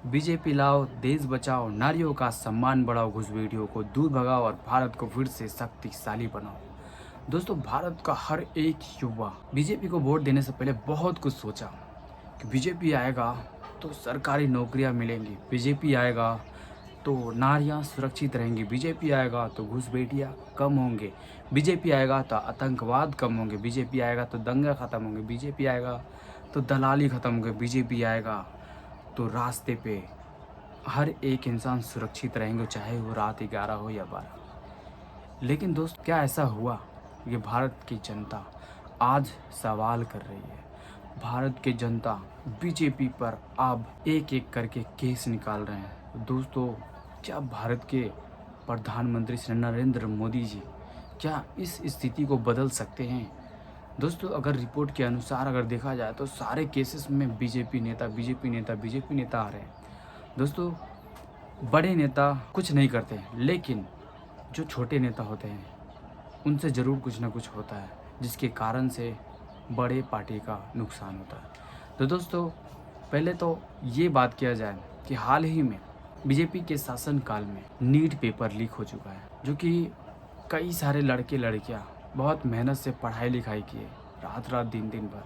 BJP लाओ, देश बचाओ, नारियों का सम्मान बढ़ाओ, घुस वीडियो को दूर भगाओ और भारत को फिर से शक्तिशाली बनाओ। दोस्तों, भारत का हर एक युवा बीजेपी को वोट देने से पहले बहुत कुछ सोचा कि बीजेपी आएगा तो सरकारी नौकरियां मिलेंगी, बीजेपी आएगा तो नारियां सुरक्षित रहेंगी, बीजेपी आएगा तो घुसपैठियाँ कम होंगे, बीजेपी आएगा तो आतंकवाद कम होंगे, बीजेपी आएगा तो दंगा खत्म होंगे, बीजेपी आएगा तो दलाली खत्म होंगे, बीजेपी आएगा तो रास्ते पे हर एक इंसान सुरक्षित रहेंगे, चाहे वो रात 11 हो या 12। लेकिन दोस्त, क्या ऐसा हुआ? ये भारत की जनता आज सवाल कर रही है। भारत की जनता बीजेपी पर अब एक एक करके केस निकाल रहे हैं। दोस्तों, क्या भारत के प्रधानमंत्री श्री नरेंद्र मोदी जी क्या इस स्थिति को बदल सकते हैं? दोस्तों, अगर रिपोर्ट के अनुसार अगर देखा जाए तो सारे केसेस में बीजेपी नेता आ रहे हैं। दोस्तों, बड़े नेता कुछ नहीं करते, लेकिन जो छोटे नेता होते हैं उनसे ज़रूर कुछ ना कुछ होता है, जिसके कारण से बड़े पार्टी का नुकसान होता है। तो दोस्तों, पहले तो ये बात किया जाए कि हाल ही में बीजेपी के शासनकाल में नीट पेपर लीक हो चुका है, जो कि कई सारे लड़के लड़कियां बहुत मेहनत से पढ़ाई लिखाई किए, रात रात दिन दिन भर,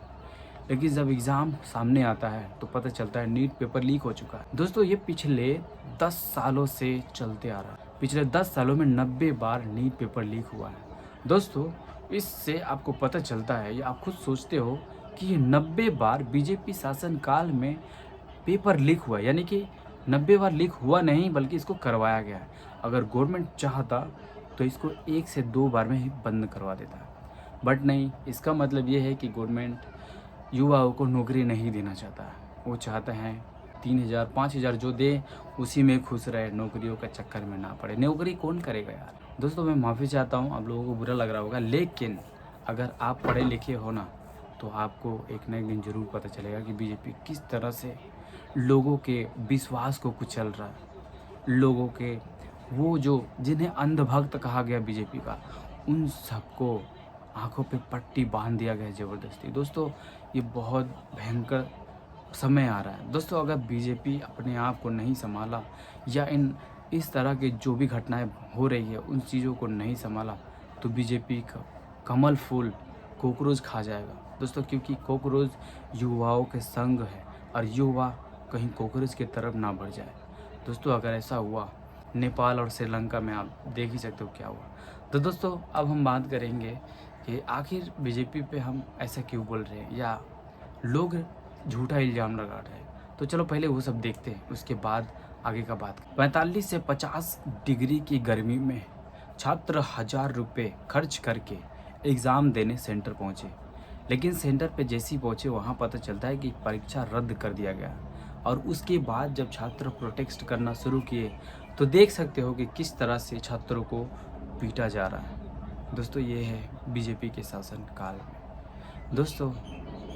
लेकिन जब एग्ज़ाम सामने आता है तो पता चलता है नीट पेपर लीक हो चुका है। दोस्तों, ये पिछले 10 सालों से चलते आ रहा है। पिछले 10 सालों में 90 बार नीट पेपर लीक हुआ है। दोस्तों, इससे आपको पता चलता है या आप खुद सोचते हो कि ये 90 बार बीजेपी शासनकाल में पेपर लीक हुआ है, यानी कि 90 बार लीक हुआ नहीं बल्कि इसको करवाया गया है। अगर गवर्नमेंट चाहता तो इसको 1 से 2 बार में ही बंद करवा देता है, बट नहीं। इसका मतलब ये है कि गवर्नमेंट युवाओं को नौकरी नहीं देना चाहता है। वो चाहते हैं 3,000 5,000 जो दे उसी में खुश रहे, नौकरियों का चक्कर में ना पड़े। नौकरी कौन करेगा यार? दोस्तों, मैं माफ़ी चाहता हूँ, आप लोगों को बुरा लग रहा होगा, लेकिन अगर आप पढ़े लिखे हो ना तो आपको एक ना एक दिन ज़रूर पता चलेगा कि बीजेपी किस तरह से लोगों के विश्वास को कुचल रहा है। लोगों के वो जो जिन्हें अंधभक्त कहा गया बीजेपी का, उन सबको आंखों पे पट्टी बांध दिया गया है ज़बरदस्ती। दोस्तों, ये बहुत भयंकर समय आ रहा है। दोस्तों, अगर बीजेपी अपने आप को नहीं संभाला या इस तरह के जो भी घटनाएं हो रही है उन चीज़ों को नहीं संभाला तो बीजेपी का कमल फूल कॉकरोच खा जाएगा। दोस्तों, क्योंकि कॉकरोच युवाओं के संग है और युवा कहीं कॉकरोच की तरफ ना बढ़ जाए। दोस्तों, अगर ऐसा हुआ नेपाल और श्रीलंका में, आप देख ही सकते हो क्या हुआ। तो दोस्तों, अब हम बात करेंगे कि आखिर बीजेपी पे हम ऐसा क्यों बोल रहे हैं या लोग झूठा इल्ज़ाम लगा रहे हैं। तो चलो पहले वो सब देखते हैं, उसके बाद आगे का बात। 45 से 50 डिग्री की गर्मी में छात्र 1,000 रुपये खर्च करके एग्ज़ाम देने सेंटर पहुँचे, लेकिन सेंटर पे जैसे ही पहुँचे वहाँ पता चलता है कि परीक्षा रद्द कर दिया गया। और उसके बाद जब छात्र प्रोटेस्ट करना शुरू किए तो देख सकते हो कि किस तरह से छात्रों को पीटा जा रहा है। दोस्तों, ये है बीजेपी के शासनकाल में। दोस्तों,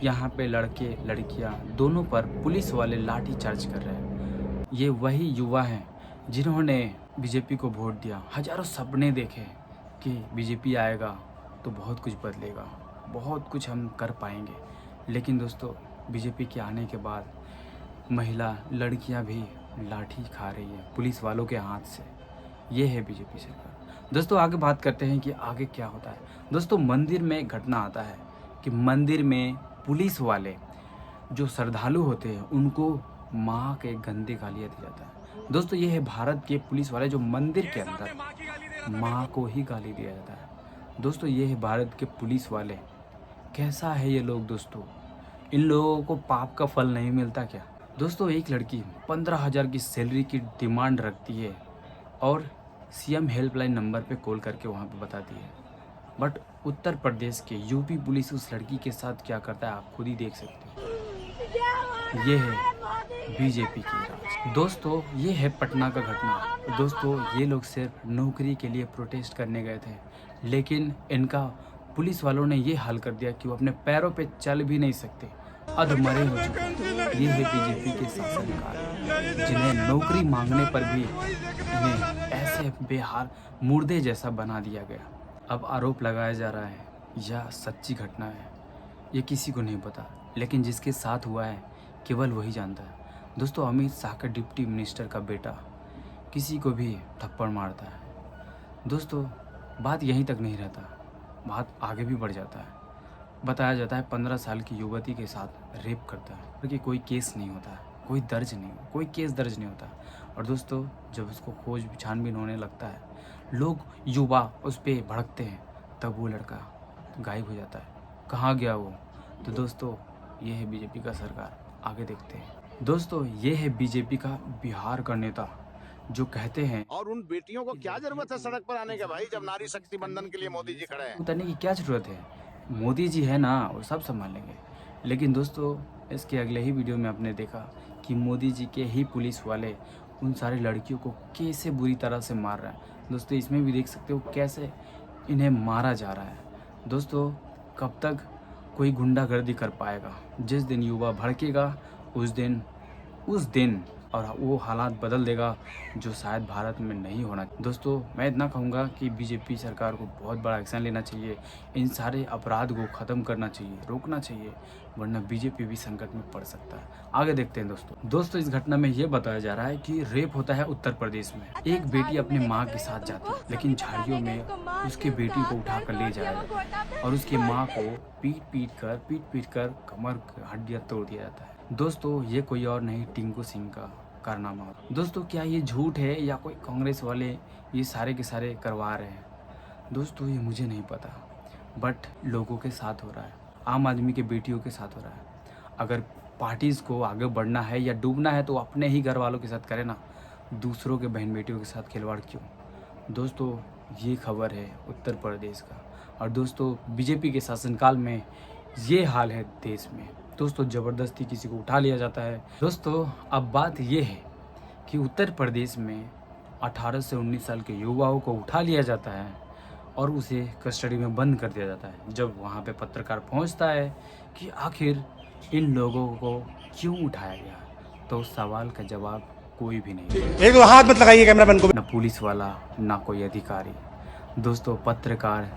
यहाँ पे लड़के लड़कियाँ दोनों पर पुलिस वाले लाठी चार्ज कर रहे हैं। ये वही युवा हैं जिन्होंने बीजेपी को वोट दिया। हजारों सपने देखे कि बीजेपी आएगा तो बहुत कुछ बदलेगा, बहुत कुछ हम कर पाएंगे। लेकिन दोस्तों, बीजेपी के आने के बाद महिला लड़कियां भी लाठी खा रही है पुलिस वालों के हाथ से। ये है बीजेपी सरकार। दोस्तों, आगे बात करते हैं कि आगे क्या होता है। दोस्तों, मंदिर में एक घटना आता है कि मंदिर में पुलिस वाले जो श्रद्धालु होते हैं उनको माँ के गंदे गालियाँ दी जाता है। दोस्तों, ये है भारत के पुलिस वाले जो मंदिर के अंदर माँ को ही गाली दिया जाता है। दोस्तों, ये है भारत के पुलिस वाले। कैसा है ये लोग? दोस्तों, इन लोगों को पाप का फल नहीं मिलता क्या? दोस्तों, एक लड़की 15,000 की सैलरी की डिमांड रखती है और सीएम हेल्पलाइन नंबर पे कॉल करके वहाँ पे बताती है, बट उत्तर प्रदेश के यूपी पुलिस उस लड़की के साथ क्या करता है आप खुद ही देख सकते हैं। ये है बीजेपी की राज। दोस्तों, ये है पटना का घटना। दोस्तों, ये लोग सिर्फ नौकरी के लिए प्रोटेस्ट करने गए थे, लेकिन इनका पुलिस वालों ने ये हाल कर दिया कि वो अपने पैरों पे चल भी नहीं सकते, अधमरे हो चुके हैं। ये है बीजेपी के शासनकाल, जिन्हें नौकरी मांगने पर भी इन्हें ऐसे बेहाल मुर्दे जैसा बना दिया गया। अब आरोप लगाया जा रहा है या सच्ची घटना है ये किसी को नहीं पता, लेकिन जिसके साथ हुआ है केवल वही जानता है। दोस्तों अमित शाह का डिप्टी मिनिस्टर का बेटा किसी को भी थप्पड़ मारता है। दोस्तों बात यहीं तक नहीं रहता, बात आगे भी बढ़ जाता है। बताया जाता है 15 साल की युवती के साथ रेप करता है, क्योंकि कोई केस नहीं होता है, कोई केस दर्ज नहीं होता। और दोस्तों जब उसको खोज छानबीन होने लगता है, लोग युवा उस पर भड़कते हैं, तब वो लड़का गायब हो जाता है। कहाँ गया वो? तो दोस्तों ये है बीजेपी का सरकार। आगे देखते हैं। दोस्तों ये है बीजेपी का बिहार का नेता जो कहते हैं, और उन बेटियों को क्या जरूरत है सड़क पर आने का भाई, जब नारी शक्ति बंधन के लिए मोदी जी खड़े हैं। उतरने की क्या ज़रूरत है, मोदी जी है ना, वो सब संभाल लेंगे। लेकिन दोस्तों इसके अगले ही वीडियो में आपने देखा कि मोदी जी के ही पुलिस वाले उन सारी लड़कियों को कैसे बुरी तरह से मार रहे हैं। दोस्तों इसमें भी देख सकते हो कैसे इन्हें मारा जा रहा है। दोस्तों कब तक कोई गुंडागर्दी कर पाएगा? जिस दिन युवा भड़केगा उस दिन और वो हालात बदल देगा जो शायद भारत में नहीं होना। दोस्तों मैं इतना कहूँगा कि बीजेपी सरकार को बहुत बड़ा एक्शन लेना चाहिए, इन सारे अपराध को ख़त्म करना चाहिए, रोकना चाहिए, वरना बीजेपी भी संकट में पड़ सकता है। आगे देखते हैं दोस्तों इस घटना में ये बताया जा रहा है कि रेप होता है उत्तर प्रदेश में। एक बेटी अपने माँ के साथ जाती है, लेकिन झाड़ियों में उसके बेटी को उठा कर ले जाया जाता है और उसकी माँ को पीट कर कमर हड्डियाँ तोड़ दिया जाता है। दोस्तों ये कोई और नहीं, टिंकू सिंह का कारनामा हो। दोस्तों क्या ये झूठ है या कोई कांग्रेस वाले ये सारे के सारे करवा रहे हैं? दोस्तों ये मुझे नहीं पता, बट लोगों के साथ हो रहा है, आम आदमी के बेटियों के साथ हो रहा है। अगर पार्टीज़ को आगे बढ़ना है या डूबना है तो अपने ही घर वालों के साथ करें ना, दूसरों के बहन बेटियों के साथ खिलवाड़ क्यों? दोस्तों ये खबर है उत्तर प्रदेश का, और दोस्तों बीजेपी के शासनकाल में ये हाल है देश में। दोस्तों ज़बरदस्ती किसी को उठा लिया जाता है। दोस्तों अब बात ये है कि उत्तर प्रदेश में 18 से 19 साल के युवाओं को उठा लिया जाता है और उसे कस्टडी में बंद कर दिया जाता है। जब वहाँ पे पत्रकार पहुँचता है कि आखिर इन लोगों को क्यों उठाया गया, तो उस सवाल का जवाब कोई भी नहीं। एक तो हाथ मत लगाइए कैमरामैन को। ना पुलिस वाला ना कोई अधिकारी। दोस्तों पत्रकार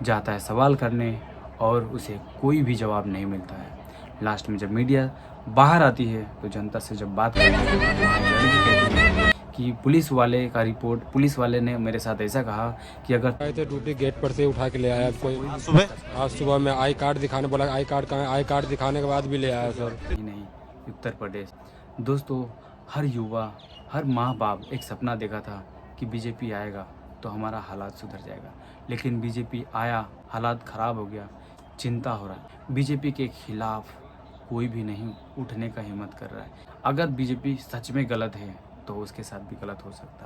जाता है सवाल करने और उसे कोई भी जवाब नहीं मिलता है। लास्ट में जब मीडिया बाहर आती है तो जनता से जब बात करती है तो वहाँ लड़की कहती है कि पुलिस वाले ने मेरे साथ ऐसा कहा कि अगर आए थे ड्यूटी गेट पर से उठा के ले आया कोई। आज सुबह में आई कार्ड दिखाने बोला, आई कार्ड कहाँ है? आई कार्ड दिखाने के बाद भी ले आया सर। नहीं उत्तर प्रदेश। दोस्तों हर युवा हर माँ बाप एक सपना देखा था कि बीजेपी आएगा तो हमारा हालात सुधर जाएगा, लेकिन बीजेपी आया, हालात ख़राब हो गया, चिंता हो रहा है। बीजेपी के खिलाफ कोई भी नहीं उठने का हिम्मत कर रहा है। अगर बीजेपी सच में गलत है तो उसके साथ भी गलत हो सकता है।